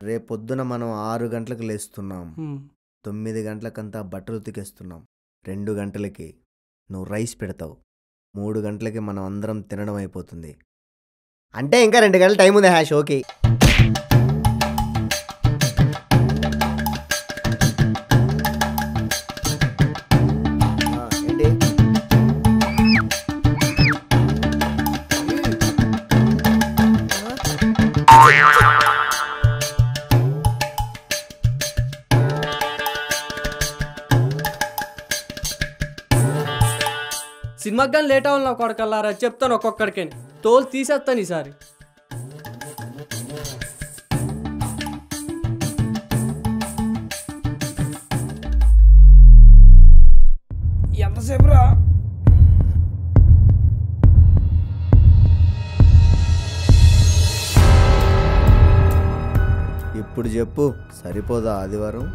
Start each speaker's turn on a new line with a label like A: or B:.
A: రేపొద్దున మనం 6 గంటలకు లేస్తున్నాం, 9 గంటలకంతా బట్టలు ఉతికేస్తున్నాం, 2 గంటలకి నువ్వు రైస్ పెడతావు, 3 గంటలకి మనం అందరం తినడం అయిపోతుంది. అంటే ఇంకా 2 గంటల టైం ఉంది షోకి.
B: సినిమాకి కానీ లేట్ అవ్వాలి నా కొడకల్లారా, చెప్తాను ఒక్కొక్కడికి తోలు తీసేస్తాను ఈసారి.
C: ఎంతసేపు రా?
A: ఇప్పుడు చెప్పు, సరిపోదా ఆదివారం?